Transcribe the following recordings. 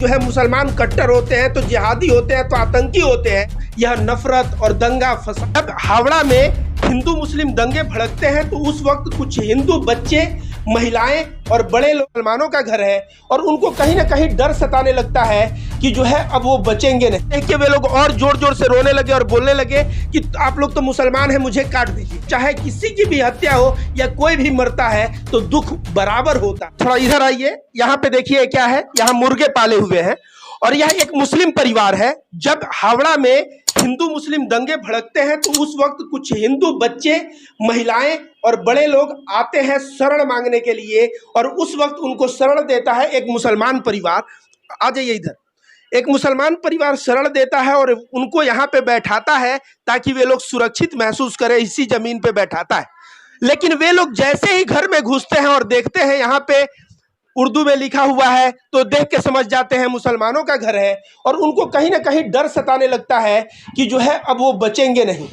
जो है मुसलमान कट्टर होते हैं तो जिहादी होते हैं तो आतंकी होते हैं। यह नफरत और दंगा फसाद। जब हावड़ा में हिंदू मुस्लिम दंगे भड़कते हैं तो उस वक्त कुछ हिंदू बच्चे, महिलाएं और बड़े लोग, मुसलमानों का घर है और उनको कहीं ना कहीं डर सताने लगता है कि जो है अब वो बचेंगे नहीं। देख के वे लोग और जोर जोर से रोने लगे और बोलने लगे कि आप लोग तो मुसलमान हैं, मुझे काट दीजिए। चाहे किसी की भी हत्या हो या कोई भी मरता है तो दुख बराबर होता। थोड़ा इधर आइए, यहाँ पे देखिए क्या है। यहाँ मुर्गे पाले हुए हैं और यह एक मुस्लिम परिवार है। जब हावड़ा में हिंदू मुस्लिम दंगे भड़कते हैं तो उस वक्त कुछ हिंदू बच्चे, महिलाएं और बड़े लोग आते हैं शरण मांगने के लिए और उस वक्त उनको शरण देता है एक मुसलमान परिवार। आ जाइए इधर। एक मुसलमान परिवार शरण देता है और उनको यहाँ पे बैठाता है ताकि वे लोग सुरक्षित महसूस करें। इसी जमीन पे बैठाता है, लेकिन वे लोग जैसे ही घर में घुसते हैं और देखते हैं यहाँ पे उर्दू में लिखा हुआ है तो देख के समझ जाते हैं मुसलमानों का घर है और उनको कहीं ना कहीं डर सताने लगता है कि जो है अब वो बचेंगे नहीं।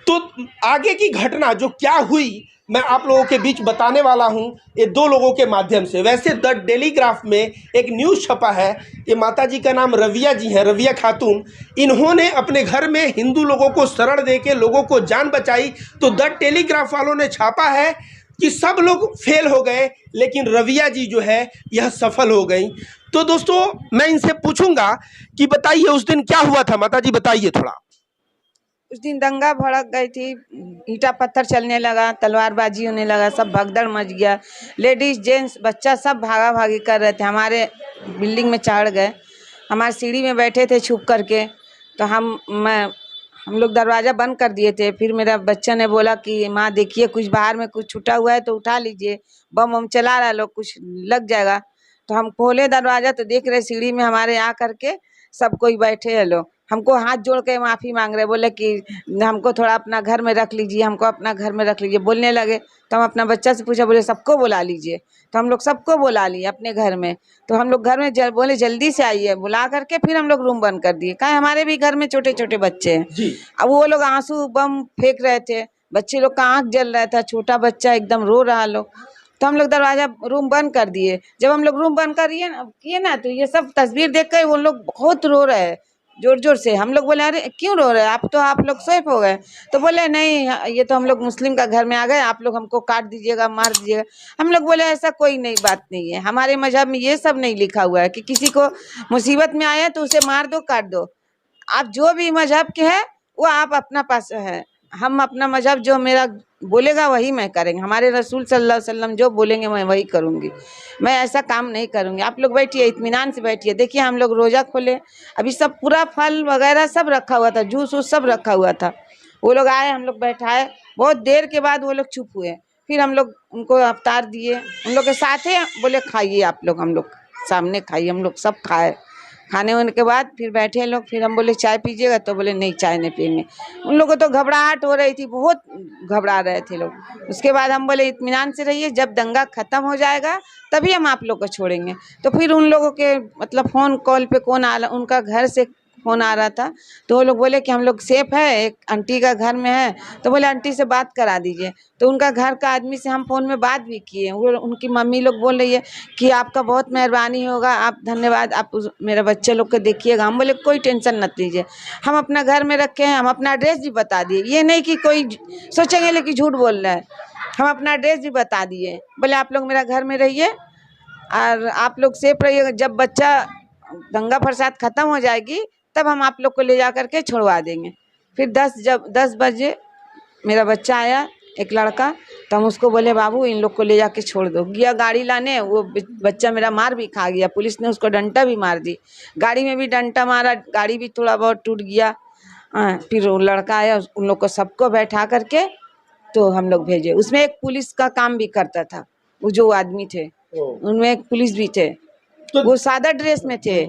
तो आगे की घटना जो क्या हुई मैं आप लोगों के बीच बताने वाला हूं, ये दो लोगों के माध्यम से। वैसे द टेलीग्राफ में एक न्यूज़ छपा है। ये माता जी का नाम रविया जी है, रविया खातून। इन्होंने अपने घर में हिंदू लोगों को शरण दे के लोगों को जान बचाई। तो द टेलीग्राफ वालों ने छापा है कि सब लोग फेल हो गए लेकिन रविया जी जो है यह सफल हो गई। तो दोस्तों मैं इनसे पूछूंगा कि बताइए उस दिन क्या हुआ था। माता जी बताइए थोड़ा। उस दिन दंगा भड़क गई थी, ईंटा पत्थर चलने लगा, तलवारबाजी होने लगा, सब भगदड़ मच गया। लेडीज जेंट्स बच्चा सब भागा भागी कर रहे थे। हमारे बिल्डिंग में चढ़ गए, हमारे सीढ़ी में बैठे थे छुप करके। तो हम लोग दरवाज़ा बंद कर दिए थे। फिर मेरा बच्चा ने बोला कि माँ देखिए कुछ बाहर में कुछ छूटा हुआ है तो उठा लीजिए, बम वम चला रहा है लोग, कुछ लग जाएगा। तो हम खोले दरवाज़ा तो देख रहे सीढ़ी में हमारे आ करके सब कोई बैठे हैं लोग। हमको हाथ जोड़ के माफ़ी मांग रहे, बोले कि हमको थोड़ा अपना घर में रख लीजिए, हमको अपना घर में रख लीजिए बोलने लगे। तो हम अपना बच्चा से पूछा, बोले सबको बुला लीजिए। तो हम लोग सबको बुला लिए अपने घर में। तो हम लोग घर में बोले जल्दी से आइए, बुला करके फिर हम लोग रूम बंद कर दिए। क्या हमारे भी घर में छोटे छोटे बच्चे हैं। अब वो लोग आंसू बम फेंक रहे थे, बच्चे लोग का आँख जल रहा था, छोटा बच्चा एकदम रो रहा लोग। तो हम लोग दरवाजा रूम बंद कर दिए। जब हम लोग रूम बंद कर किए ना तो ये सब तस्वीर देख कर वो लोग बहुत रो रहे हैं जोर जोर से। हम लोग बोले अरे क्यों रो रहे हैं, आप लोग सेफ हो गए। तो बोले नहीं, ये तो हम लोग मुस्लिम का घर में आ गए, आप लोग हमको काट दीजिएगा, मार दीजिएगा। हम लोग बोले ऐसा कोई नहीं, बात नहीं है। हमारे मजहब में ये सब नहीं लिखा हुआ है कि किसी को मुसीबत में आया तो उसे मार दो, काट दो। आप जो भी मजहब के है वो आप अपना पास है। हम अपना मजहब जो मेरा बोलेगा वही मैं करेंगे। हमारे रसूल सल्लल्लाहु अलैहि वसल्लम जो बोलेंगे मैं वही करूँगी। मैं ऐसा काम नहीं करूँगी। आप लोग बैठिए, इत्मीनान से बैठिए। देखिए हम लोग रोज़ा खोले, अभी सब पूरा फल वगैरह सब रखा हुआ था, जूस वूस सब रखा हुआ था। वो लोग आए, हम लोग बैठाए, बहुत देर के बाद वो लोग चुप हुए। फिर हम लोग उनको अफ्तार दिए, उन लोग के साथ ही बोले खाइए आप लोग, हम लोग सामने खाइए। हम लोग सब खाए। खाने होने के बाद फिर बैठे लोग, फिर हम बोले चाय पीजिएगा, तो बोले नहीं चाय नहीं पियेंगे। उन लोगों को तो घबराहट हो रही थी, बहुत घबरा रहे थे लोग। उसके बाद हम बोले इत्मीनान से रहिए, जब दंगा ख़त्म हो जाएगा तभी हम आप लोग को छोड़ेंगे। तो फिर उन लोगों के मतलब फ़ोन कॉल पे कौन आ, उनका घर से फ़ोन आ रहा था। तो वो लोग बोले कि हम लोग सेफ है, एक आंटी का घर में है। तो बोले आंटी से बात करा दीजिए। तो उनका घर का आदमी से हम फ़ोन में बात भी किए। वो उनकी मम्मी लोग बोल रही है कि आपका बहुत मेहरबानी होगा, आप धन्यवाद, आप मेरे बच्चे लोग को देखिएगा। हम बोले कोई टेंशन मत लीजिए, हम अपना घर में रखे हैं। हम अपना एड्रेस भी बता दिए, ये नहीं कि कोई सोचेंगे लेकिन झूठ बोल रहा है। हम अपना एड्रेस भी बता दिए, बोले आप लोग मेरा घर में रहिए और आप लोग सेफ रहिएगा। जब बच्चा दंगा फसाद ख़त्म हो जाएगी तब हम आप लोग को ले जा करके छुड़वा देंगे। फिर जब 10 बजे मेरा बच्चा आया, एक लड़का। तो हम उसको बोले बाबू इन लोग को ले जाके छोड़ दो। गया गाड़ी लाने, वो बच्चा मेरा मार भी खा गया, पुलिस ने उसको डंडा भी मार दी, गाड़ी में भी डंडा मारा, गाड़ी भी थोड़ा बहुत टूट गया। फिर वो लड़का आया, उन लोग को सबको बैठा करके तो हम लोग भेजे। उसमें एक पुलिस का काम भी करता था, वो जो आदमी थे उनमें एक पुलिस भी थे, वो सादा ड्रेस में थे।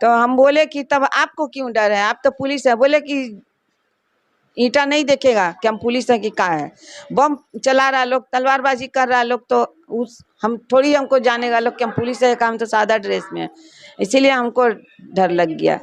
तो हम बोले कि तब आपको क्यों डर है, आप तो पुलिस है। बोले कि ईंटा नहीं देखेगा कि हम पुलिस है कि क्या है। बम चला रहा लोग, तलवारबाजी कर रहा लोग, तो हम थोड़ी हमको जानेगा लोग कि हम पुलिस है, काम तो सादा ड्रेस में है। इसीलिए हमको डर लग गया।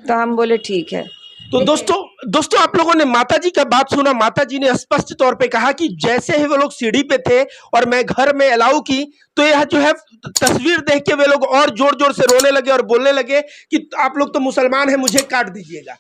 तो हम बोले ठीक है। तो दोस्तों दोस्तों आप लोगों ने माता जी का बात सुना। माता जी ने स्पष्ट तौर पे कहा कि जैसे ही वो लोग सीढ़ी पे थे और मैं घर में अलाउ की, तो यह जो है तस्वीर देख के वे लोग और जोर जोर से रोने लगे और बोलने लगे कि आप लोग तो मुसलमान हैं, मुझे काट दीजिएगा।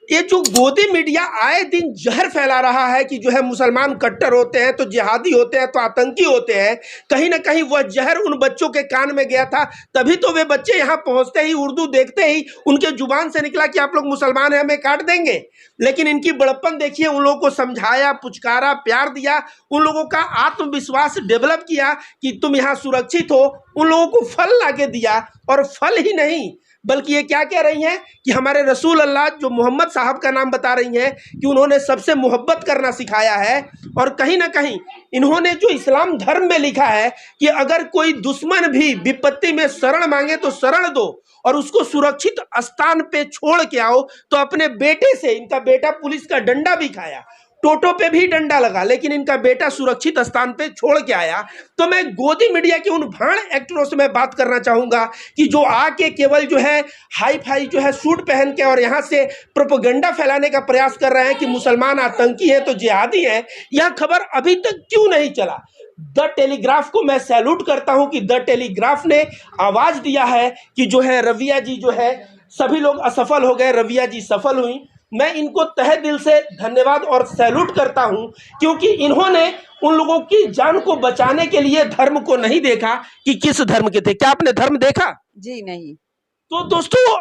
ये जो गोदी मीडिया आए दिन जहर फैला रहा है कि जो है मुसलमान कट्टर होते हैं तो जिहादी होते हैं तो आतंकी होते हैं, कहीं ना कहीं वह जहर उन बच्चों के कान में गया था। तभी तो वे बच्चे यहाँ पहुंचते ही, उर्दू देखते ही उनके जुबान से निकला कि आप लोग मुसलमान हैं, हमें काट देंगे। लेकिन इनकी बड़प्पन देखिए, उन लोगों को समझाया, पुचकारा, प्यार दिया, उन लोगों का आत्मविश्वास डेवलप किया कि तुम यहाँ सुरक्षित हो, उन लोगों को फल ला के दिया। और फल ही नहीं बल्कि ये क्या कह रही हैं कि हमारे रसूल अल्लाह जो मोहम्मद साहब का नाम बता रही हैं कि उन्होंने सबसे मोहब्बत करना सिखाया है। और कहीं ना कहीं इन्होंने जो इस्लाम धर्म में लिखा है कि अगर कोई दुश्मन भी विपत्ति में शरण मांगे तो शरण दो और उसको सुरक्षित स्थान पे छोड़ के आओ। तो अपने बेटे से, इनका बेटा पुलिस का डंडा भी खाया, टोटो पे भी डंडा लगा, लेकिन इनका बेटा सुरक्षित स्थान पे छोड़ के आया। तो मैं गोदी मीडिया के उन भाड़ एक्टरों से मैं बात करना चाहूंगा कि जो आके केवल जो है हाई फाई जो है सूट पहन के और यहाँ से प्रोपेगेंडा फैलाने का प्रयास कर रहे हैं कि मुसलमान आतंकी हैं तो जिहादी हैं। यह खबर अभी तक क्यों नहीं चला? द टेलीग्राफ को मैं सैल्यूट करता हूं कि द टेलीग्राफ ने आवाज दिया है कि जो है रविया जी जो है, सभी लोग असफल हो गए, रविया जी सफल हुई। मैं इनको तहे दिल से धन्यवाद और सैल्यूट करता हूं क्योंकि इन्होंने उन लोगों की जान को बचाने के लिए धर्म को नहीं देखा कि किस धर्म के थे। क्या आपने धर्म देखा? जी नहीं। तो दोस्तों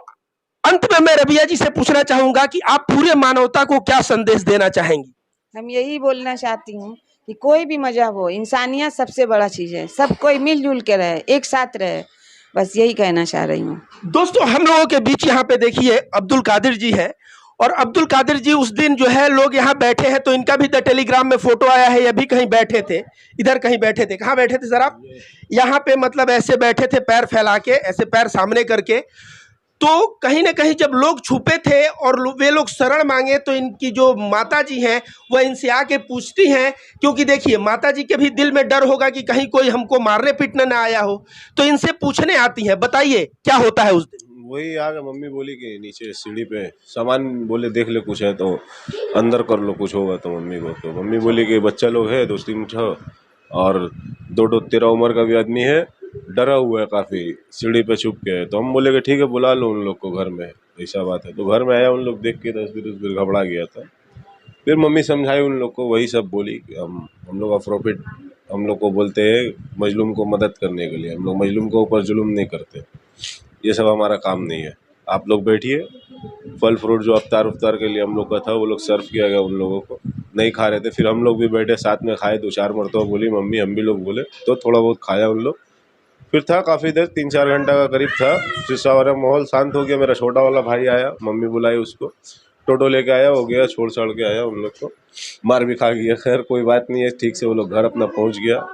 अंत में मैं रबिया जी से पूछना चाहूंगा कि आप पूरे मानवता को क्या संदेश देना चाहेंगी? हम यही बोलना चाहती हूँ कि कोई भी मजहब हो, इंसानियत सबसे बड़ा चीज है। सब कोई मिलजुल के रहे, एक साथ रहे, बस यही कहना चाह रही हूँ। दोस्तों हम लोगों के बीच यहाँ पे देखिए अब्दुल कादिर जी है, और अब्दुल कादिर जी उस दिन जो है लोग यहाँ बैठे हैं तो इनका भी द टेलीग्राम में फोटो आया है। ये भी कहीं बैठे थे, इधर कहीं बैठे थे। कहाँ बैठे थे सर आप? यहाँ पे मतलब ऐसे बैठे थे, पैर फैला के, ऐसे पैर सामने करके। तो कहीं ना कहीं जब लोग छुपे थे और वे लोग शरण मांगे तो इनकी जो माता जी हैं वह इनसे आके पूछती हैं, क्योंकि देखिए माता जी के भी दिल में डर होगा कि कहीं कोई हमको मारने पीटने ना आया हो, तो इनसे पूछने आती हैं। बताइए क्या होता है उस दिन? वही आ गए, मम्मी बोली कि नीचे सीढ़ी पे सामान, बोले देख ले कुछ है तो अंदर कर लो, कुछ होगा तो मम्मी को। तो मम्मी बोली कि बच्चा लोग है 2-3 और 2 तेरा उम्र का भी आदमी है, डरा हुआ है काफ़ी, सीढ़ी पे छुप के है। तो हम बोले कि ठीक है बुला लो उन लोग को घर में, ऐसा बात है। तो घर में आया, उन लोग देख के तस्वीर घबरा गया था। फिर मम्मी समझाई उन लोग को, वही सब बोली कि हम लोग का प्रॉफिट, हम लोग को बोलते हैं मजलूम को मदद करने के लिए, हम लोग मजलूम के ऊपर जुल्म नहीं करते, ये सब हमारा काम नहीं है। आप लोग बैठिए, फल फ्रूट जो अफ्तार के लिए हम लोग का था वो लोग सर्व किया गया, उन लोगों को नहीं खा रहे थे। फिर हम लोग भी बैठे साथ में खाए, 2-4 मरतबा बोली मम्मी, हम भी लोग बोले तो थोड़ा बहुत खाया उन लोग। फिर था काफ़ी देर, 3-4 घंटा का करीब था, फिर सारा माहौल शांत हो गया। मेरा छोटा वाला भाई आया, मम्मी बुलाई उसको, टोटो लेके आया, हो गया, छोड़ छाड़ के आया उन लोग को, मार भी खा गया। खैर कोई बात नहीं है, ठीक से वो लोग घर अपना पहुँच गया।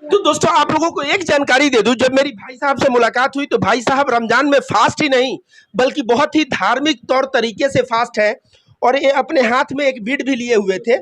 तो दोस्तों आप लोगों को एक जानकारी दे दूं, जब मेरी भाई साहब से मुलाकात हुई तो भाई साहब रमजान में फास्ट ही नहीं बल्कि बहुत ही धार्मिक तौर तरीके से फास्ट है, और ये अपने हाथ में एक बीड़ भी लिए हुए थे।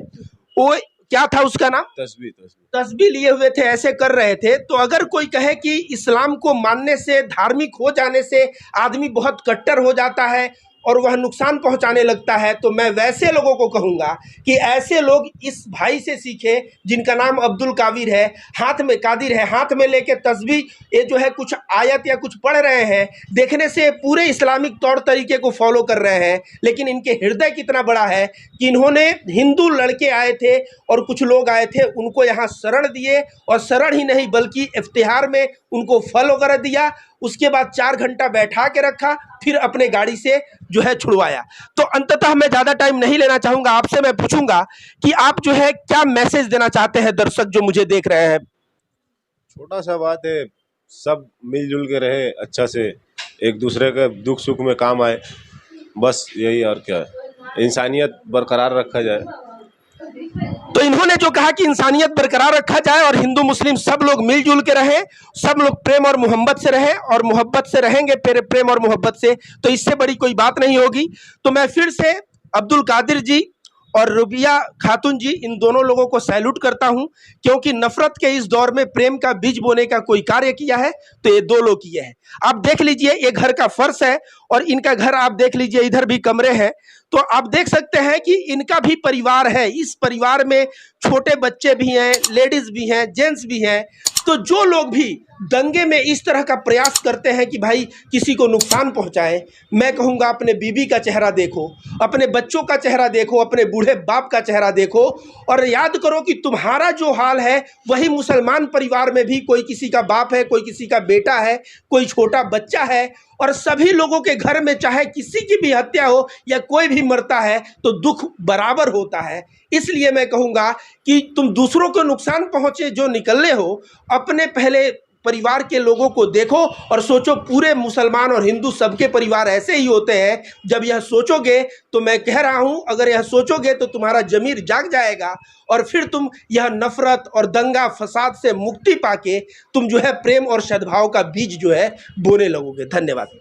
वो क्या था उसका नाम? तस्बीह लिए हुए थे, ऐसे कर रहे थे। तो अगर कोई कहे कि इस्लाम को मानने से, धार्मिक हो जाने से आदमी बहुत कट्टर हो जाता है और वह नुकसान पहुंचाने लगता है, तो मैं वैसे लोगों को कहूंगा कि ऐसे लोग इस भाई से सीखे जिनका नाम अब्दुल कादिर है। हाथ में लेके तस्बीह, ये जो है कुछ आयत या कुछ पढ़ रहे हैं, देखने से पूरे इस्लामिक तौर तरीके को फॉलो कर रहे हैं। लेकिन इनके हृदय कितना बड़ा है कि इन्होंने, हिंदू लड़के आए थे और कुछ लोग आए थे, उनको यहाँ शरण दिए, और शरण ही नहीं बल्कि इफ्तिहार में उनको फल वगैरह दिया। उसके बाद 4 घंटा बैठा के रखा, फिर अपने गाड़ी से जो है छुड़वाया। तो अंततः मैं ज़्यादा टाइम नहीं लेना चाहूँगा, आपसे मैं पूछूंगा कि आप जो है क्या मैसेज देना चाहते हैं दर्शक जो मुझे देख रहे हैं? छोटा सा बात है, सब मिलजुल के रहे, अच्छा से एक दूसरे के दुख सुख में काम आए, बस यही। और क्या है, इंसानियत बरकरार रखा जाए। तो इन्होंने जो कहा कि इंसानियत बरकरार रखा जाए और हिंदू मुस्लिम सब लोग मिलजुल के रहे, सब लोग प्रेम और मोहब्बत से रहे, और मोहब्बत से रहेंगे, प्रेम और मोहब्बत से, तो इससे बड़ी कोई बात नहीं होगी। तो मैं फिर से अब्दुल कादिर जी और रुबिया खातून जी, इन दोनों लोगों को सैल्यूट करता हूं, क्योंकि नफरत के इस दौर में प्रेम का बीज बोने का कोई कार्य किया है तो ये दो लोग किए हैं। आप देख लीजिए, ये घर का फर्श है और इनका घर आप देख लीजिए, इधर भी कमरे हैं। तो आप देख सकते हैं कि इनका भी परिवार है। इस परिवार में छोटे बच्चे भी हैं, लेडीज भी हैं, जेंट्स भी हैं। तो जो लोग भी दंगे में इस तरह का प्रयास करते हैं कि भाई किसी को नुकसान पहुंचाए, मैं कहूँगा अपने बीबी का चेहरा देखो, अपने बच्चों का चेहरा देखो, अपने बूढ़े बाप का चेहरा देखो और याद करो कि तुम्हारा जो हाल है वही मुसलमान परिवार में भी कोई किसी का बाप है, कोई किसी का बेटा है, कोई छोटा बच्चा है और सभी लोगों के घर में चाहे किसी की भी हत्या हो या कोई भी मरता है तो दुख बराबर होता है। इसलिए मैं कहूँगा कि तुम दूसरों को नुकसान पहुँचे जो निकलने हो, अपने पहले परिवार के लोगों को देखो और सोचो। पूरे मुसलमान और हिंदू सबके परिवार ऐसे ही होते हैं। जब यह सोचोगे तो मैं कह रहा हूं, अगर यह सोचोगे तो तुम्हारा जमीर जाग जाएगा और फिर तुम यह नफरत और दंगा फसाद से मुक्ति पाके तुम जो है प्रेम और सद्भाव का बीज जो है बोने लगोगे। धन्यवाद।